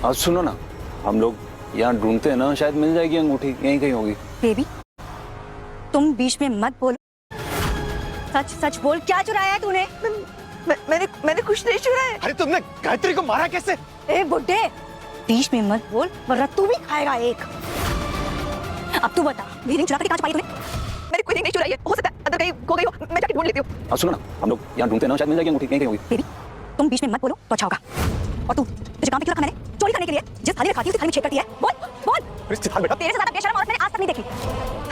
आज सुनो ना, हम लोग यहाँ ढूंढते हैं ना, शायद मिल जाएगी अंगूठी, यहीं कहीं होगी। बेबी तुम बीच में मत बोलो, सच सच बोल, क्या चुराया है तूने? मैंने कुछ नहीं चुराया। अरे तुमने गायत्री को मारा कैसे? ए बुड्ढे, बीच में मत बोल वरना तू भी खाएगा एक। अब तू बता, मेरी रिंग चुरा के कहाँ छुपाई तूने? मैंने कोई रिंग नहीं चुराई है, हो सकता है अंदर कहीं खो गई हो, मैं जाके ढूंढ लेती हूँ। आज सुनो ना, हम लोग यहाँ ढूंढते हैं ना, शायद मिल जाएगी अंगूठी, यहीं कहीं होगी। बेबी तुम बीच में मत बोलो तो अच्छा होगा। और तू तुझे काम पे क्यों रखा मैंने? चोरी करने के लिए? जिस थाली में खाती है उसी थाली में छेद करती है। बोल बोल। बेटा तेरे से ज्यादा बेशर्म औरत मैंने आज तक नहीं देखी।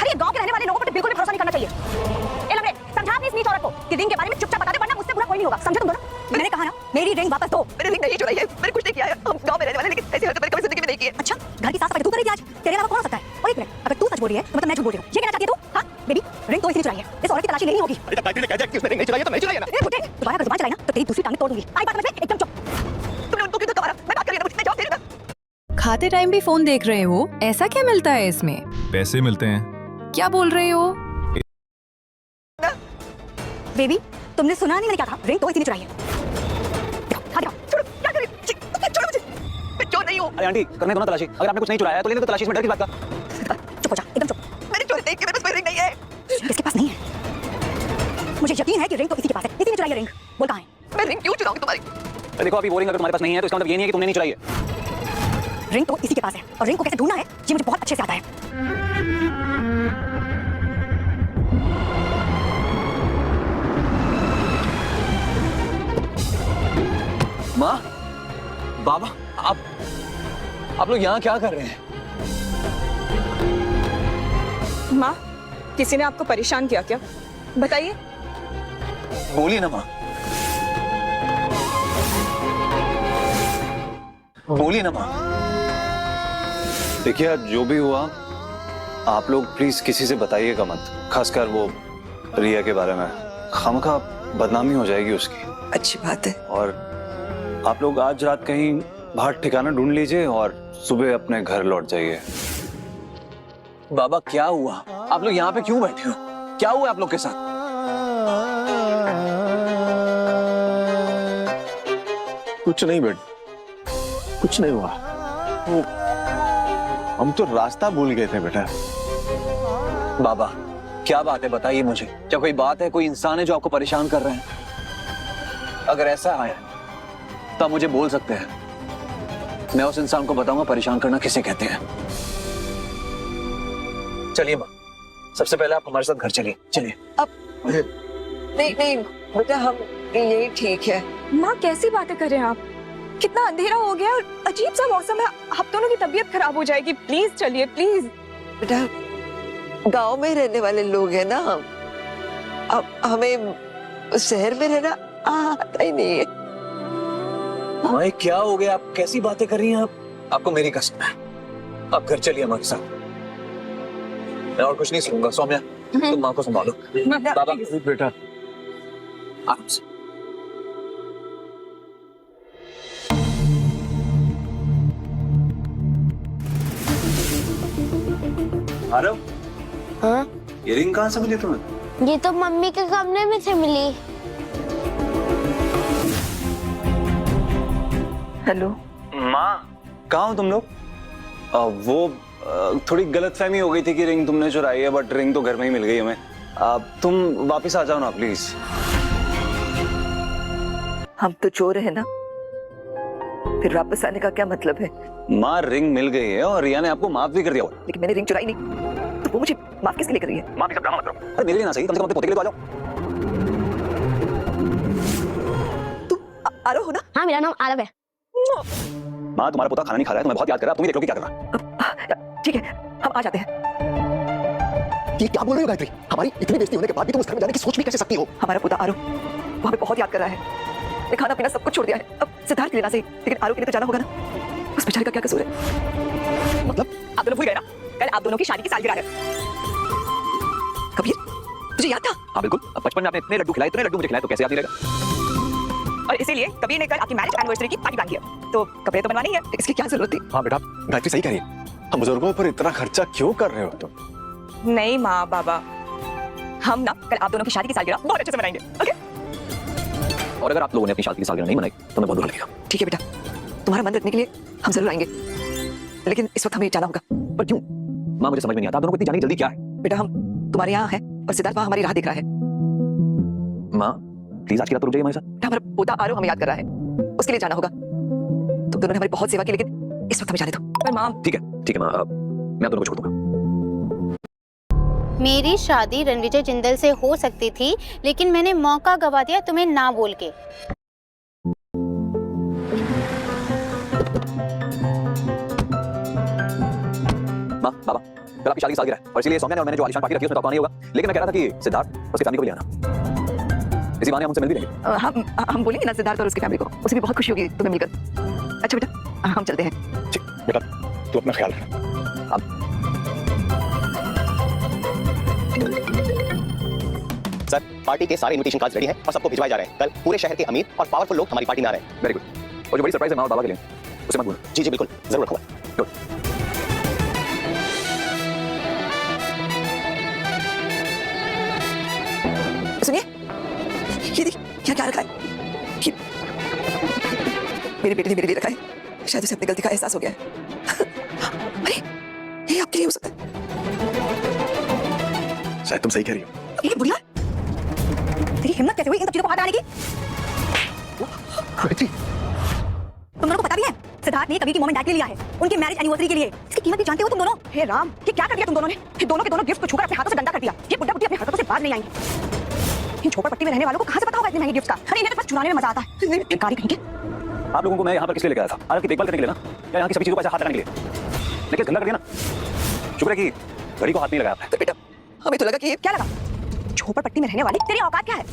अरे गांव के रहने वाले लोगों पर बिल्कुल भी भरोसा नहीं करना चाहिए। ए लमड़े, समझा अपनी इस नीच औरत को कि रिंग के बारे में चुपचाप बता दे, वरना मुझसे बुरा कोई नहीं होगा। समझे तुम दोनों? मैंने कहा ना, मेरी रिंग वापस दो। मैंने रिंग नहीं चुराई है, मैंने कुछ नहीं किया है। हम गांव में रहने वाले, लेकिन ऐसी हरकत मैंने कभी जिंदगी में नहीं की है। अच्छा, घर की साफ सफाई तू करेगी आज? तेरे अलावा कौन हो सकता है? और एक मिनट, अगर तू सच बोल रही है तो मतलब मैं झूठ बोल रही हूँ, ये कहना चाहती है तू? हाँ बेबी, रिंग तो इसलिए चुराई है, इस औरत की तलाशी लेनी होगी। अरे जब गायत्री ने कह दिया कि उसने रिंग नहीं चुराई है तो नहीं चुराई है ना। ए बुड्ढे, दोबारा अगर जुबान चलाई ना तो तेरी दूसरी टांग तोड़ दूंगी। आई बात समझ में? एकदम चुप। तुमने उनको क्यों धक्का मारा? मैं बात कर रही हूँ, मैं जवाब दे रही हूँ। खाते टाइम भी फोन देख रहे हो, ऐसा क्या मिलता है इसमें? पैसे मिलते हैं। क्या बोल रहे हो? बेबी तुमने सुना नहीं मैंने क्या कहा? रिंग तो इसी ने चुराई है। दिखाओ, दिखाओ। छोड़ो, क्या कर रही हो? छोड़ो मुझे, मैं चोर नहीं हूँ। अरे आंटी, करने दो ना तलाशी। अगर आपने कुछ नहीं चुराया है तो लेने दो तलाशी, इसमें डर की बात का। चुप हो जा, एकदम चुप। मैंने चोरी नहीं की, मेरे पास कोई रिंग नहीं है। किसके पास नहीं है? मुझे यकीन है कि रिंग तो इसी के पास है, इसी ने चुराई है रिंग। बोल कहाँ है? मैं रिंग क्यों चुराऊंगी तुम्हारी? अरे देखो, अभी वो रिंग अगर तुम्हारे पास नहीं है तो इसका मतलब ये नहीं है कि तुमने नहीं चुराई है। रिंग तो इसी के पास है और रिंग को कैसे ढूंढना है ये मुझे बहुत अच्छे से आता है। माँ, बाबा, आप लोग यहाँ क्या कर रहे हैं? माँ, किसी ने आपको परेशान किया क्या? बताइए। बोलिए ना माँ, बोलिए ना माँ। देखिए, जो भी हुआ आप लोग प्लीज किसी से बताइएगा मत, खासकर वो रिया के बारे में। खामखा बदनामी हो जाएगी उसकी। अच्छी बात है। और आप लोग आज रात कहीं बाहर ठिकाना ढूंढ लीजिए और सुबह अपने घर लौट जाइए। बाबा क्या हुआ? आप लोग यहाँ पे क्यों बैठे हो? क्या हुआ आप लोग के साथ? कुछ नहीं बेटा, कुछ नहीं हुआ। हम तो रास्ता भूल गए थे बेटा। बाबा क्या बात है, बताइए मुझे। क्या कोई बात है, कोई इंसान है जो आपको परेशान कर रहे हैं? अगर ऐसा है तो आप मुझे बोल सकते हैं, मैं उस इंसान को बताऊंगा परेशान करना किसे कहते हैं। चलिए माँ, सबसे पहले आप हमारे साथ घर चलिए। चलिए। अब नहीं नहीं बेटा, हम यही ठीक है। माँ कैसी बातें कर रहे हैं आप? कितना अंधेरा हो गया और अजीब सा मौसम है, आप दोनों की तबीयत खराब हो जाएगी। प्लीज चलिए, प्लीज। बेटा गांव में रहने वाले लोग हैं ना हम, अब हमें शहर में रहना आता ही नहीं है। माँ क्या हो गया? आप कैसी बातें कर रही हैं? आपको मेरी कसम है, आप घर चलिए हमारे साथ। मैं और कुछ नहीं सुनूंगा। सौम्या तुम माँ को संभालो। बाबा बेटा आराम से। आरव, हाँ? ये रिंग कहाँ से मिली तुम्हें? ये तो मम्मी के कमरे में से मिली। हेलो माँ, कहाँ हो तुम लोग? वो थोड़ी गलतफहमी हो गई थी कि रिंग तुमने चुराई है, बट रिंग तो घर में ही मिल गई हमें। तुम वापस आ जाओ ना प्लीज। हम तो चोर है ना, फिर वापस आने का क्या मतलब है? माँ रिंग मिल गई है और रिया ने आपको माफ भी कर दिया। लेकिन मैंने रिंग चुराई नहीं, तो वो मुझे माफ किसके लिए कर रही है? माँ सब ड्रामा मत करो। अरे मेरे लिए ना सही, कम से कम अपने पोते के लिए तो आ जाओ। तुम आरो हो ना? हाँ, मेरा नाम आरव है। माँ तुम्हारा पोता खाना नहीं खा रहा है, तुम्हें बहुत याद कर रहा है, तुम ही देख लो कि क्या कर रहा है। ठीक है, हम आ जाते हैं। ये क्या बोल रही हो गायत्री? हमारी इतनी बेइज्जती होने के बाद भी तुम उस घर में जाने की सोच भी कैसे सकती हो? हमारा पोता आरो वो हमें बहुत याद कर रहा है। मैं खाना पीना सब कुछ छोड़ दिया है, अब सिद्धार्थ के लिए ना सही, लेकिन आरो के लिए तो जाना होगा ना। उस बेचारे का क्या कसूर है? मतलब आप दोनों भूल गए ना, कल आप दोनों की शादी की सालगिरह है। कबीर तुझे याद था? हाँ बिल्कुल, अब बचपन में आपने इतने लड्डू खिलाए, इतने लड्डू मुझे खिलाए, तो कैसे याद नहीं रहेगा? और इसीलिए कबीर ने कल आपकी मैरिज एनिवर्सरी की पार्टी प्लान किया, तो कपड़े तो बनवाने ही है, इसकी क्या जरूरत थी? हाँ बेटा, गायत्री सही कह रही है। हम बुजुर्गों पर इतना खर्चा क्यों कर रहे हो तुम? नहीं माँ बाबा, हम ना कल आप दोनों की शादी की सालगिरह बहुत अच्छे से मनाएंगे, ओके? और अगर आप लोगों ने अपनी शादी की सालगिरह नहीं मनाई तो मैं बहुत बुरा लगेगा। ठीक है बेटा, तुम्हारा मन रखने के लिए हम जरूर आएंगे, लेकिन इस वक्त हमें जाना होगा। पर क्यों? माँ मुझे समझ में नहीं आता आप दोनों को इतनी जाने की जल्दी क्या है? बेटा हम तुम्हारे यहाँ हैं और सिद्धार्थ वहाँ हमारी राह देख रहा है। माँ प्लीज आज की रात तो रुक जाइए हमारे साथ। बेटा हमारा पोता आरो हमें याद कर रहा है, उसके लिए जाना होगा। तुम दोनों ने हमारी बहुत सेवा की, लेकिन इस वक्त हमें जाने दो। पर माँ ठीक है माँ, मैं आप दोनों को छोड़ दूंगा। मेरी शादी रणविजय जिंदल से हो सकती थी, लेकिन मैंने मौका गवा दिया तुम्हें ना बोल के। माँ बाबा कल आपकी शादी की सालगिरह है और इसीलिए सौम्या ने और मैंने जो आलिशान पार्टी रखी है उसमें तो आपको आना ही होगा, लेकिन मैं कह रहा था कि सिद्धार्थ और उसकी फैमिली को भी ले आना, इसी बहाने हम उनसे मिल भी लेंगे। हम बोलेंगे ना सिद्धार्थ और उसकी फैमिली को, उसे भी बहुत खुशी होगी तुम्हें मिलकर। अच्छा बेटा हम चलते हैं। ठीक बेटा, तू अपना ख्याल रखना। सर पार्टी के सारे इनविटेशन कार्ड्स रेडी हैं और सबको भिजवाए जा रहे हैं। कल पूरे शहर के अमीर और पावरफुल लोग हमारी पार्टी में आ रहे हैं। Very good. और जो बड़ी सरप्राइज है माँ और बाबा के लिए उसे मत भूलना। जी जी बिल्कुल, जरूर रखूंगा। गुड। सुनिए, ये देखिए क्या क्या रखा है। ये मेरे बेटे ने मेरे लिए रखा है, शायद उसे अपनी गलती का एहसास हो गया है। अरे ये आपके लिए हो सकता है। शायद तुम सही कह रही हो। ये बुढ़िया, तेरी हिम्मत कैसे हुई इन सब चीजों को हाथ आने की? गायत्री, तुम दोनों को पता भी है सिद्धार्थ ने कभी की मोमेंट डैड के लिए लिया है, उनकी मैरिज एनिवर्सरी के लिए। इसकी कीमत भी जानते हो तुम दोनों? हे राम, ये क्या कर दिया तुम दोनों ने? ये दोनों के दोनों गिफ्ट को छूकर अपने हाथों से गंदा कर दिया। ये बुड्ढा बुड्ढी अपने हाथों से बाहर नहीं आएंगे। इन झोपड़पट्टी में रहने वालों को कहां से पता होगा इतने महंगे गिफ्ट का? अरे इन्हें तो बस चुराने में मजा आता है। भिखारी कहीं के। आप लोगों को मैं यहाँ पर किस लिए लेकर आया था? आज आपकी देखभाल करने के लिए ना, या यहाँ की सभी चीजों को ऐसा हाथ लगाने के लिए? लेकिन गंदा कर दिया ना। शुक्र है कि घड़ी को हाथ नहीं लगाया आपने। तो बेटा हमें तो लगा कि ये क्या लगा? झोपड़पट्टी में रहने वाले तेरी औकात क्या है?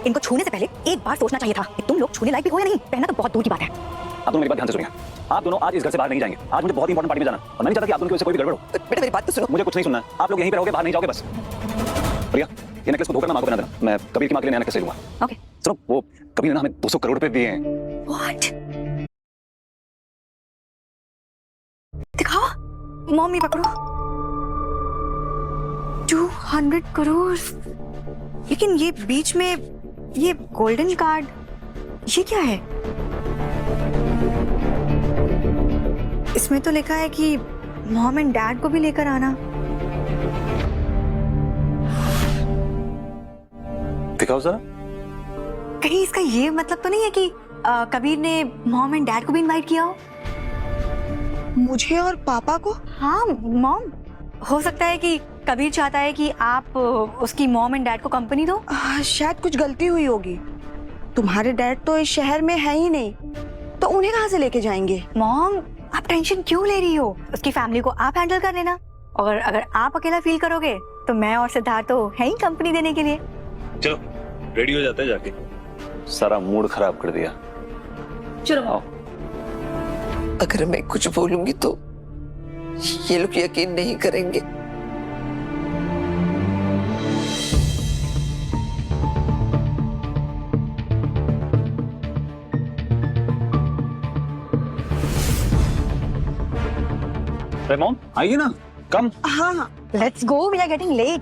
इनको छूने से पहले एक बार सोचना चाहिए था कि तुम लोग छूने लायक भी हो या नहीं। पहना तो बहुत दूर की बात है। आप दोनों मेरी बात ध्यान से सुनिए। आप दोनों आज इस घर से बाहर नहीं जाएंगे। आज मुझे बहुत इंपॉर्टेंट पार्टी में जाना और मैं नहीं चाहता कि आप दोनों की वजह से कोई भी गड़बड़ हो। बेटा मेरी बात तो सुनो। मुझे कुछ नहीं सुनना है। आप लोग यहीं पे रहोगे, बाहर नहीं जाओगे बस। प्रिया, ये नेकलेस को धोकर ना मां को पहना देना। मैं कबीर की मां के लिए नया नेकलेस ले लूंगा। ओके। सुनो, वो कबीर ने हमें 200 करोड़ रुपए दिए हैं। व्हाट? दिखाओ। मम्मी पकड़ो। 200 करोड़। लेकिन ये बीच में ये गोल्डन कार्ड, ये क्या है? इसमें तो लिखा है कि मॉम एंड डैड को भी लेकर आना। दिखाओ जरा। कहीं इसका ये मतलब तो नहीं है कि कबीर ने मॉम एंड डैड को भी इनवाइट किया हो? मुझे और पापा को? हाँ मॉम, हो सकता है कि कबीर चाहता है कि आप उसकी मॉम एंड डैड को कंपनी दो। शायद कुछ गलती हुई होगी। तुम्हारे डैड तो इस शहर में है ही नहीं, तो उन्हें कहाँ से लेके जाएंगे? मॉम आप टेंशन क्यों ले रही हो? उसकी फैमिली को आप हैंडल कर लेना, और अगर आप अकेला फील करोगे तो मैं और सिद्धार्थ तो है ही कंपनी देने के लिए। चलो रेडी हो जाते हैं जाके। सारा मूड खराब कर दिया। चलो आओ। अगर मैं कुछ बोलूंगी तो ये लोग यकीन नहीं करेंगे। मॉम आइए ना, कम। हाँ हाँ, let's go, we are getting late.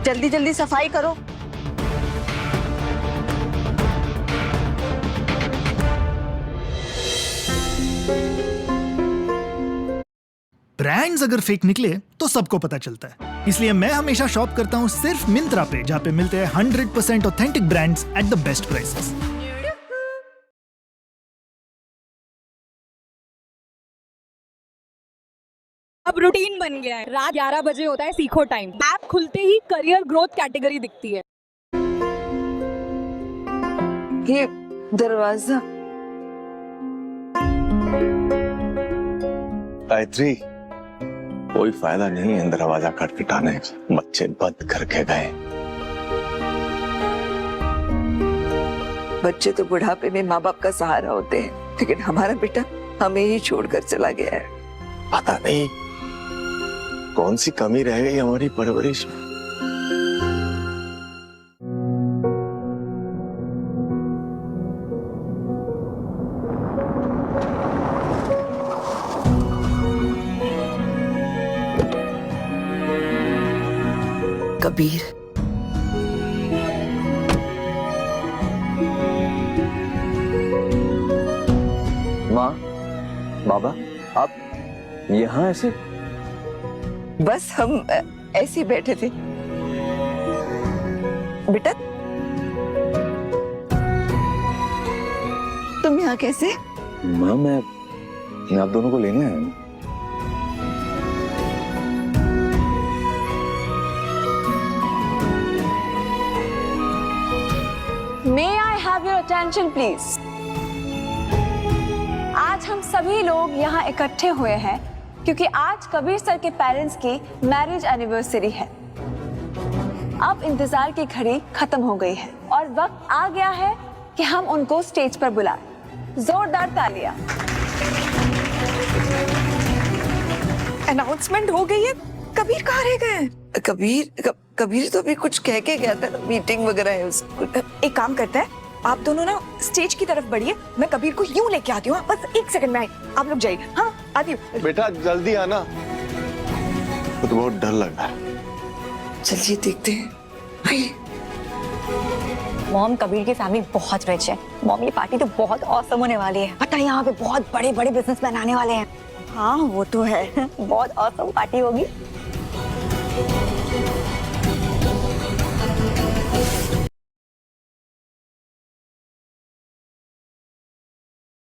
जल्दी जल्दी सफाई करो। ब्रांड्स अगर फेक निकले तो सबको पता चलता है, इसलिए मैं हमेशा शॉप करता हूँ सिर्फ मिंत्रा पे, जहाँ पे मिलते हैं 100% authentic brands at the best prices. अब रूटीन बन गया है, रात 11 बजे होता है सीखो टाइम। ऐप खुलते ही करियर ग्रोथ कैटेगरी दिखती है। ये दरवाजा। गायत्री, कोई फायदा नहीं है दरवाजा खटखटाने का। बच्चे बंद करके गए। बच्चे तो बुढ़ापे में माँ बाप का सहारा होते हैं, लेकिन हमारा बेटा हमें ही छोड़कर चला गया है। पता नहीं कौन सी कमी रह गई हमारी परवरिश में। कबीर, माँ, बाबा, आप यहाँ ऐसे? बस हम ऐसे ही बैठे थे। बेटा तुम यहाँ कैसे? माँ, मैं आप दोनों को लेने आया हूँ। May I have your attention please. आज हम सभी लोग यहाँ इकट्ठे हुए हैं क्योंकि आज कबीर सर के पेरेंट्स की मैरिज एनिवर्सरी है। अब इंतजार की घड़ी खत्म हो गई है और वक्त आ गया है कि हम उनको स्टेज पर बुलाएं। जोरदार तालियां। अनाउंसमेंट हो गई है। कबीर कहाँ रह गए? कबीर तो भी कुछ कह के गया था, मीटिंग वगैरह है उसको। एक काम करते हैं, आप दोनों ना स्टेज की तरफ बढ़िए, मैं कबीर को यूं लेके आती हूँ। बस 1 सेकंड में आई, आप लोग जाइए। हाँ आती हूँ। बेटा जल्दी आना, मुझे तो बहुत डर लग रहा है। चलिए देखते हैं। आइए। मॉम, कबीर की फैमिली बहुत रिच है। मॉम, ये पार्टी तो बहुत ऑसम होने वाली है। पता है यहाँ पे बहुत बड़े बड़े बिजनेसमैन आने वाले हैं। हाँ वो तो है, बहुत ऑसम पार्टी होगी।